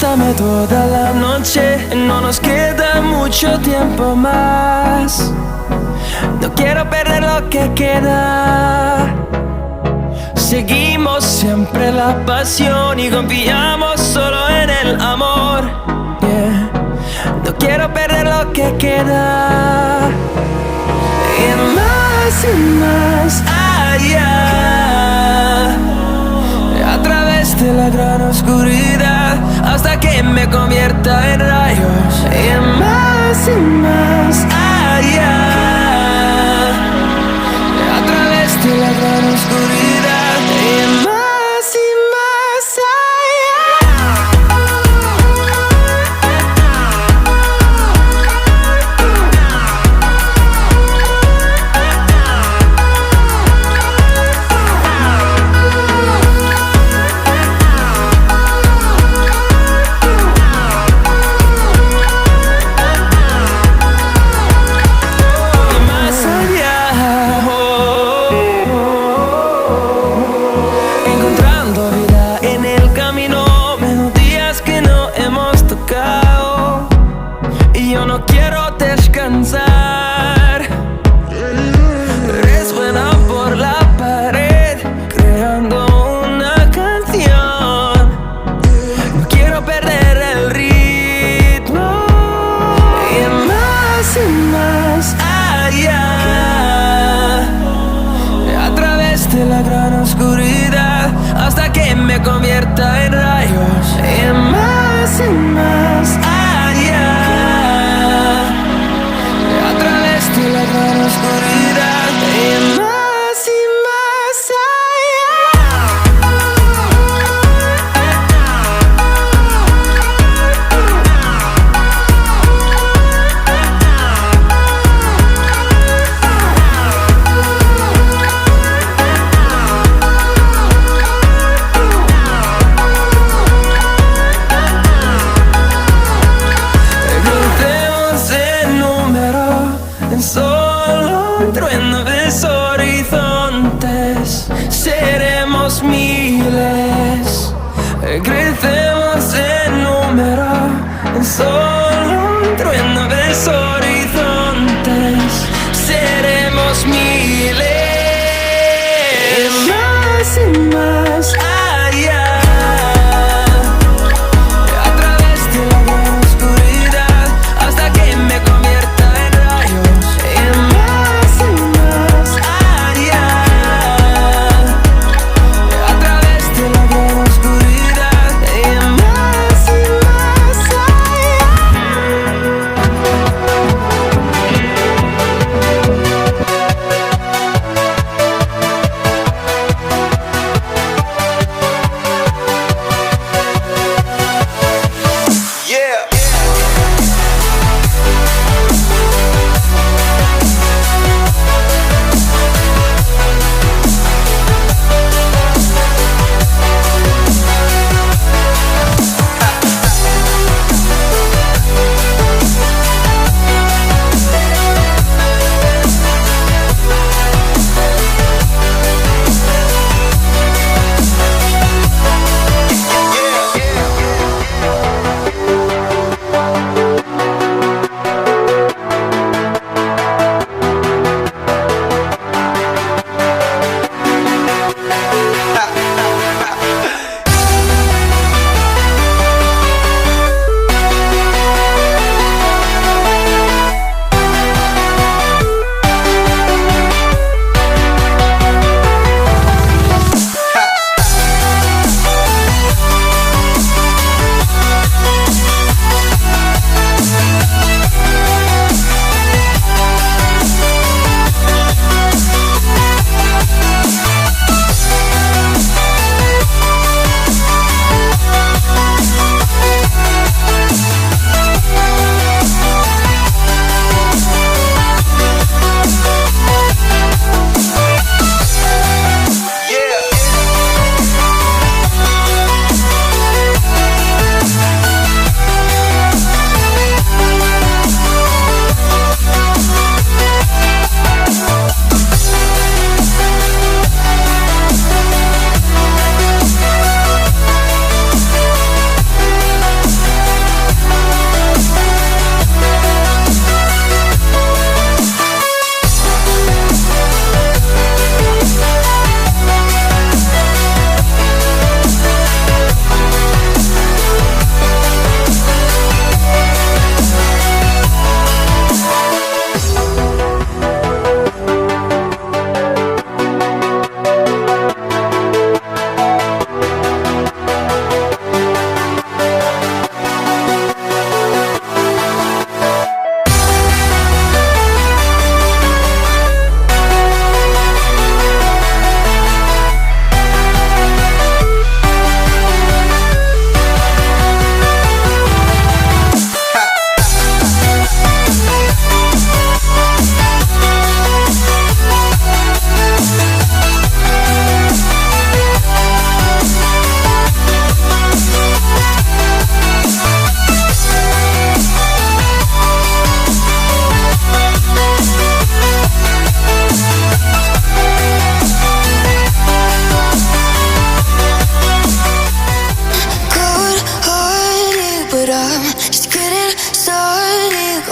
Dame toda la noche, no nos queda mucho tiempo más. No quiero perder lo que queda. Seguimos siempre la pasión y confiamos solo en el amor. Yeah. No quiero perder lo que queda. Y más allá, a través de la gran oscuridad, hasta que me convierta en rayos. Y más allá, a través de la gran oscuridad. Y más convierta en rayos. Y más allá, a través de la gran oscuridad. Y más crecemos en número, en solo un trueno de horizontes. Seremos miles. Y más allá, a través de la gran oscuridad, hasta que me convierta en rayos. Y más allá, a través de la gran oscuridad.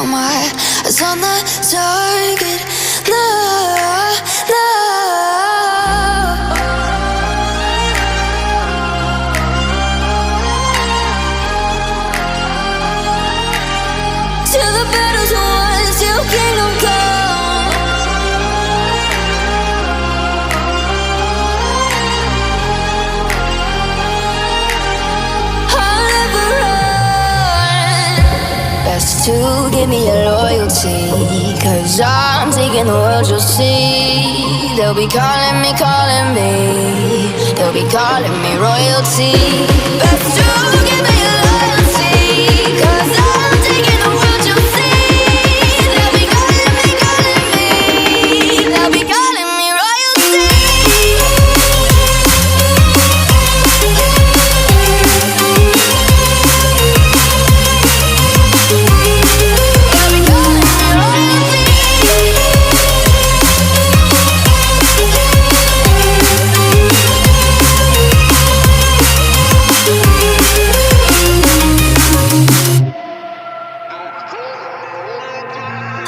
Got my eyes on the target. No, no. Till the battle's won, till kingdom come. I'll never run. Best to give me your loyalty, 'cause I'm taking the world, you'll see. They'll be calling me, they'll be calling me royalty. Best to give me your loyalty, 'cause I'm taking the world, you'll see. They'll be calling me, they'll be calling me royalty.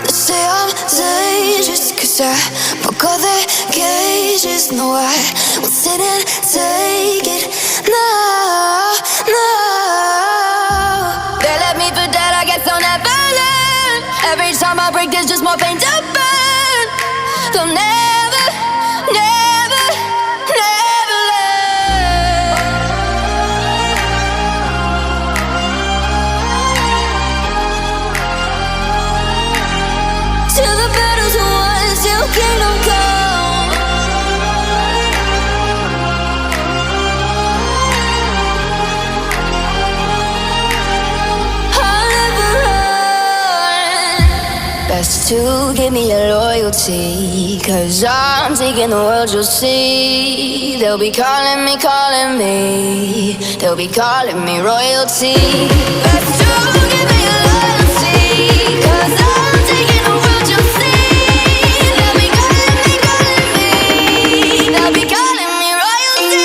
Say I'm dangerous, 'cause I broke all the cages. No, I will sit and take it. No, no. They left me for dead, I guess I'll never learn. Every time I break, there's just more pain to burn. They'll never, never, never learn. Till the battle's won, till kingdom come. I'll never run. Best to give me your loyalty, 'cause I'm taking the world, you'll see. They'll be calling me, they'll be calling me royalty. Best to give me your loyalty, 'cause I'm taking the world, you'll see. They'll be calling me, they'll be calling me royalty.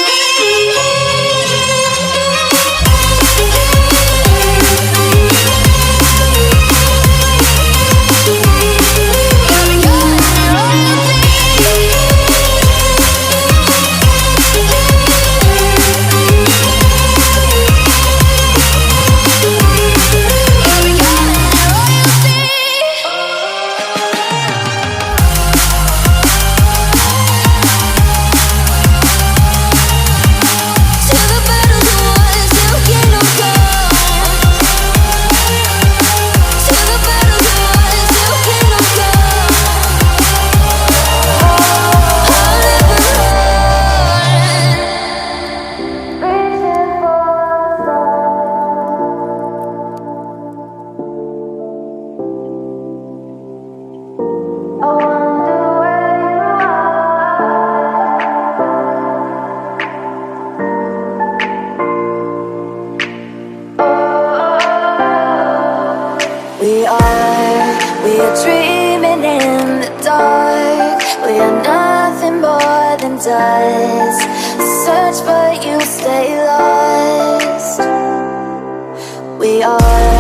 We are dreaming in the dark. We are nothing more than dust. Search but you stay lost. We are